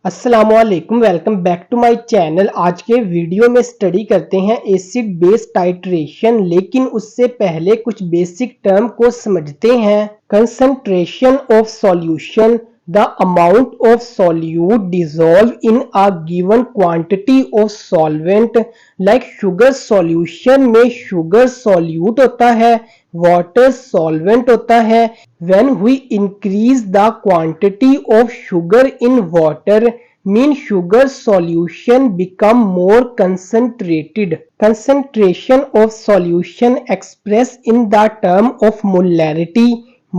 अस्सलामुअलैकुम, welcome back to my channel. आज के वीडियो में स्टडी करते हैं एसिड बेस टाइट्रेशन, लेकिन उससे पहले कुछ बेसिक टर्म को समझते हैं। Concentration of solution, the amount of solute dissolve in a given quantity of solvent. Like sugar solution में शुगर सॉल्यूट होता है, वाटर सॉल्वेंट होता है। When we increase the quantity of sugar in water, mean sugar solution become more concentrated. Concentration of solution expressed in the term of molarity.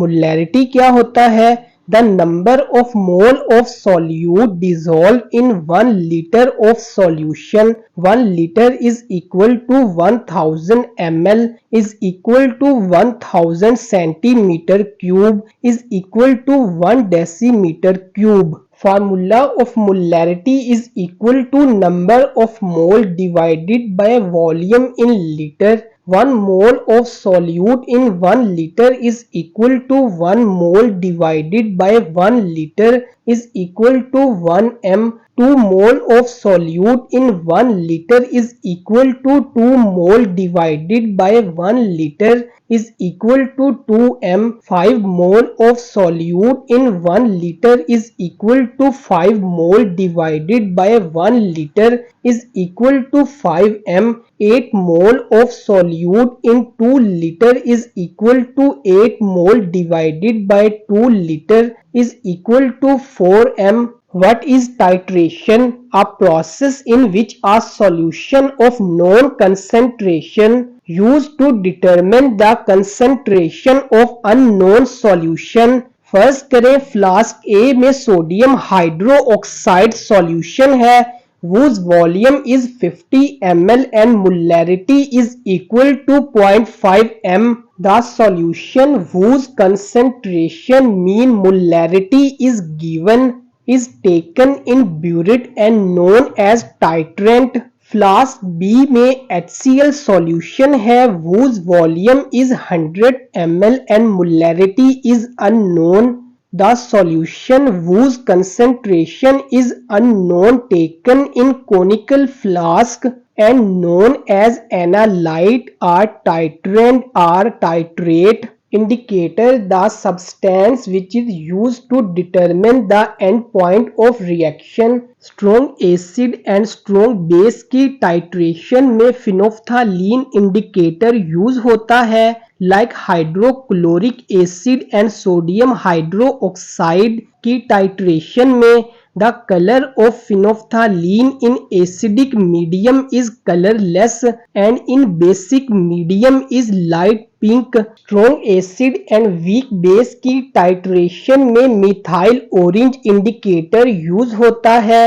Molarity क्या होता है? The number of mole of solute dissolved in 1 liter of solution. 1 liter is equal to 1000 ml is equal to 1000 centimeter cube is equal to 1 decimeter cube. Formula of molarity is equal to number of mole divided by volume in liter. 1 mole of solute in 1 liter is equal to 1 mole divided by 1 liter is equal to 1 m. 2 mole of solute in 1 liter is equal to 2 mole divided by 1 liter is equal to 2 m. 5 mole of solute in 1 liter is equal to 5 mole divided by 1 liter is equal to 5 m. 8 mole of solute in 2 liter is equal to 8 mole divided by 2 liter is equal to 4 m. What is titration? A process in which a solution of known concentration used to determine the concentration of unknown solution. First करें, flask ए में sodium hydroxide solution है, whose volume is 50 ml and molarity is equal to 0.5 m. The solution whose concentration mean molarity is given is taken in burette and known as titrant. Flask B में HCl solution है, whose volume is 100 ml and molarity is unknown. The solution whose concentration is unknown taken in conical flask and known as analyte or titrant or titrate. Indicator, the substance which is used to determine the end point of reaction. Strong acid and strong base की titration में phenolphthalein indicator use होता है, like hydrochloric acid and sodium hydroxide की titration में the color of phenolphthalein in acidic medium is colorless and in basic medium is light pink. Strong acid and weak base की titration में methyl orange indicator use होता है,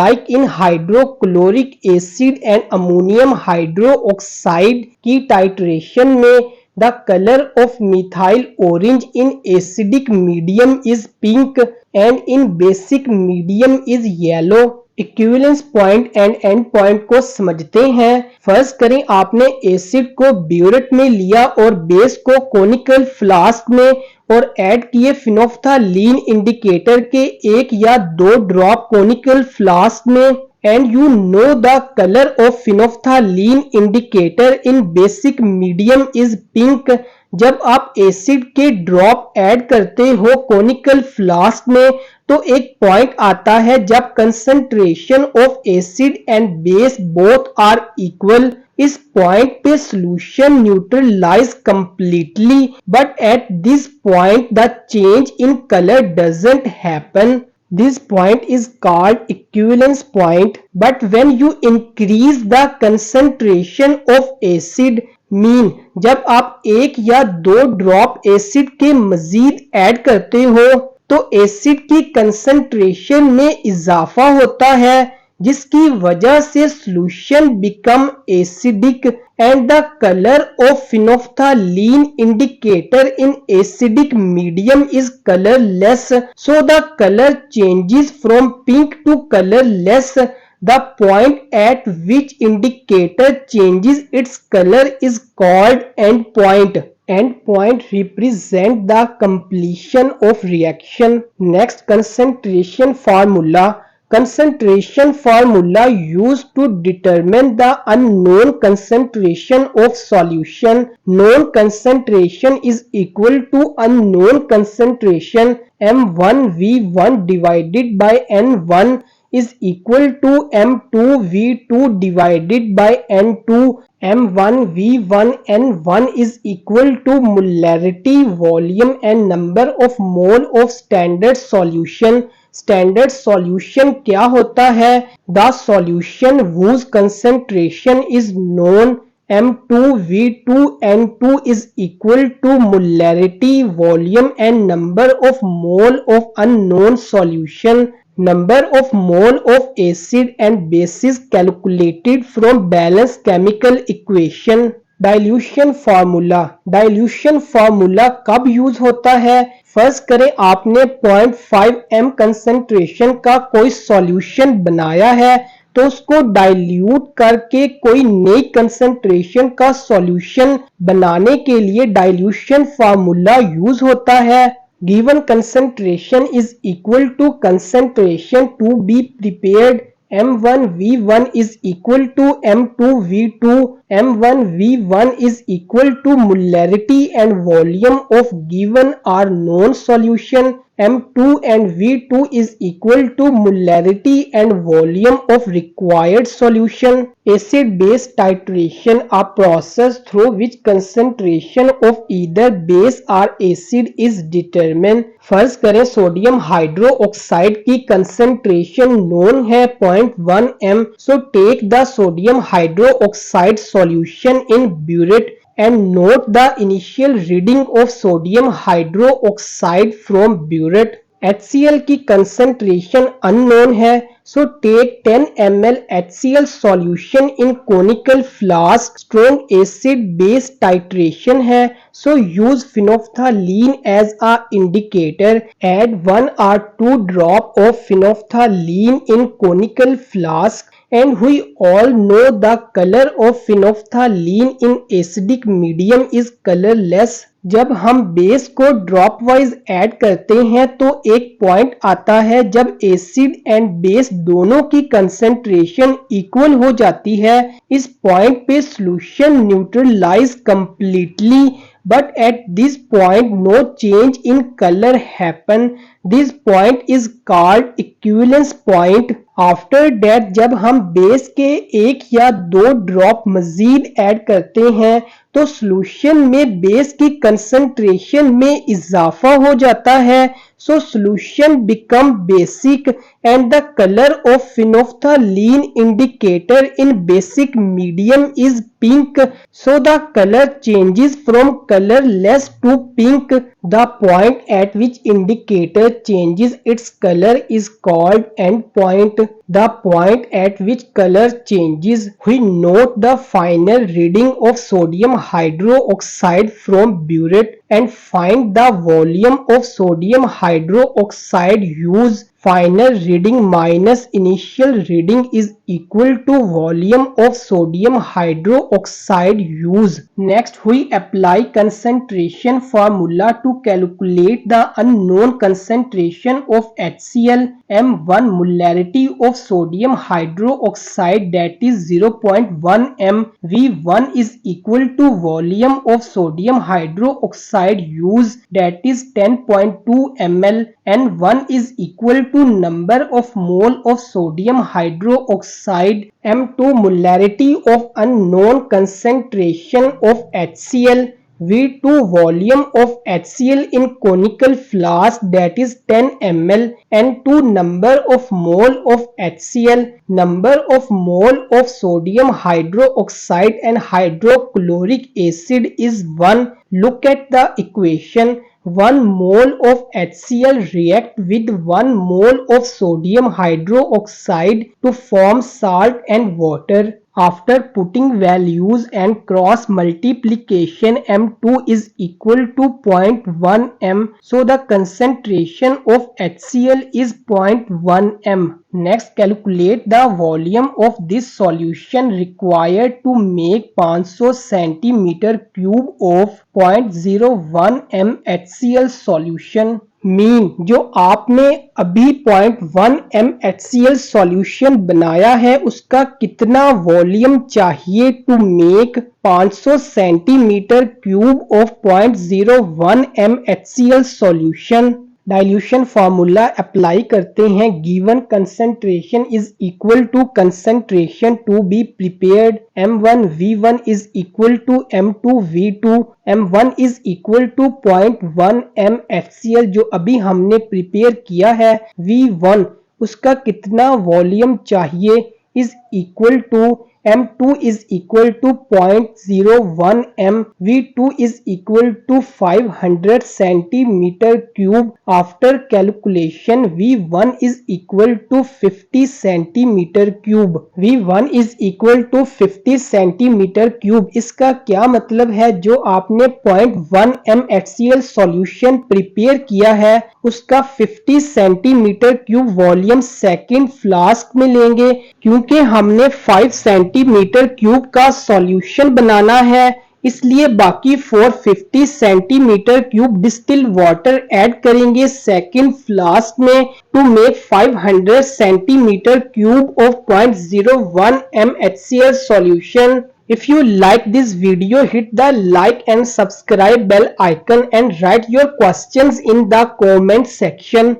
like in hydrochloric acid and ammonium hydroxide की titration में the color of methyl orange in acidic medium is pink and in basic medium is yellow. Equivalence point and and point को समझते हैं। First करें, आपने acid को burette में लिया और बेस को कोनिकल फ्लास्क में और ऐड किए फिनोफ्थालीन इंडिकेटर के 1 या 2 ड्रॉप कोनिकल फ्लास्क में, and you know the color of phenolphthalein indicator in basic medium is pink. जब आप एसिड के ड्रॉप ऐड करते हो कोनिकल फ्लास्क में तो एक पॉइंट आता है जब concentration of acid and base both are equal. इस पॉइंट पे solution neutralize completely, but at this point the change in colour doesn't happen. This point is called equivalence point. But when you increase the concentration of acid, mean जब आप 1 या 2 drop acid के मजीद add करते हो तो acid की concentration में इजाफा होता है, जिसकी वजह से solution become acidic and the color of phenolphthalein indicator in acidic medium is colorless. So the color changes from pink to colorless. The point at which indicator changes its color is called endpoint. Endpoint represent the completion of reaction. Next, concentration formula. Concentration formula used to determine the unknown concentration of solution. Known concentration is equal to unknown concentration. M1V1 divided by N1 is equal to M2V2 divided by N2. M1V1 N1 is equal to molarity, volume and number of mole of standard solution. Standard solution क्या होता है? The solution whose concentration is known M2V2N2 is equal to molarity, volume and number of mole of unknown solution. Number of mole of acid and bases calculated from balanced chemical equation. Dilution formula, dilution formula कब use होता है? फर्ज करें आपने 0.5 m concentration का कोई solution बनाया है, तो उसको डाइल्यूट करके कोई नई कंसंट्रेशन का सॉल्यूशन बनाने के लिए डाइल्यूशन फार्मूला यूज होता है. Given concentration is equal to concentration to be prepared. M1V1 is equal to M2V2. M1V1 is equal to molarity and volume of given or known solution. M2 and V2 is equal to molarity and volume of required solution. Acid-base titration, a process through which concentration of either base or acid is determined. फर्ज करें sodium hydroxide की concentration known है 0.1 m. So take the sodium hydroxide solution in burette and note the initial reading of sodium hydroxide from burette. HCl की concentration unknown है, so take 10 ml HCl solution in conical flask. Strong acid base titration है, so use phenolphthalein as a indicator. Add 1 or 2 drop of phenolphthalein in conical flask. And we all know the color of phenolphthalein in acidic medium is colorless. जब हम base को drop wise add करते हैं तो एक point आता है जब एसिड एंड बेस दोनों की कंसंट्रेशन इक्वल हो जाती है. इस पॉइंट पे solution neutralize completely, but at this point no change in color happen. This point is called equivalence point. After that जब हम बेस के एक या दो ड्रॉप मजीद ऐड करते हैं तो सॉल्यूशन में बेस की कंसंट्रेशन में इजाफा हो जाता है. So solution become basic and the color of phenolphthalein indicator in basic medium is pink. So the color changes from colorless to pink. The point at which indicator changes its color is called end point. The point at which color changes, we note the final reading of sodium hydroxide from burette and find the volume of sodium hydroxide use. Final reading minus initial reading is equal to volume of sodium hydroxide use. Next we apply concentration formula to calculate the unknown concentration of HCl. M1 molarity of sodium hydroxide, that is 0.1 m. V1 is equal to volume of sodium hydroxide use, that is 10.2 ml. N1 is equal to number of mole of sodium hydroxide. M2 molarity of unknown concentration of HCl. V2 volume of HCl in conical flask, that is 10 ml. N2 number of mole of HCl. Number of mole of sodium hydroxide and hydrochloric acid is 1. Look at the equation. 1 mole of HCl react with 1 mole of sodium hydroxide to form salt and water. After putting values and cross multiplication, M2 is equal to 0.1 m. So the concentration of HCl is 0.1 m. Next calculate the volume of this solution required to make 500 centimeter cube of 0.01 m HCl solution. Mean जो आपने अभी 0.1 mHCl solution बनाया है उसका कितना volume चाहिए to make 500 centimetre cube of 0.01 mHCl solution. Dilution formula apply करते हैं। Given concentration is equal to concentration to be prepared m1 v1 is equal to m2 v2। m1 is equal to 0.1 mHCl जो अभी हमने prepare किया है। v1 उसका कितना volume चाहिए is equal to m2 is equal to 0.01 m, v2 is equal to 500 centimeter cube. After calculation v1 is equal to 50 centimeter cube। v1 is equal to 50 centimeter cube। इसका क्या मतलब है, जो आपने 0.1 mHCl सॉल्यूशन प्रिपेयर किया है उसका 50 centimetre cube volume second flask में लेंगे। क्योंकि हमने 5 सेंटीमीटर क्यूब का सॉल्यूशन बनाना है इसलिए बाकी 450 centimetre cube distil water add करेंगे सेकंड फ्लास्क में to make 500 centimetre cube of 0.01 mHCl solution। If you like this video, hit the like and subscribe bell icon and write your questions in the comment section।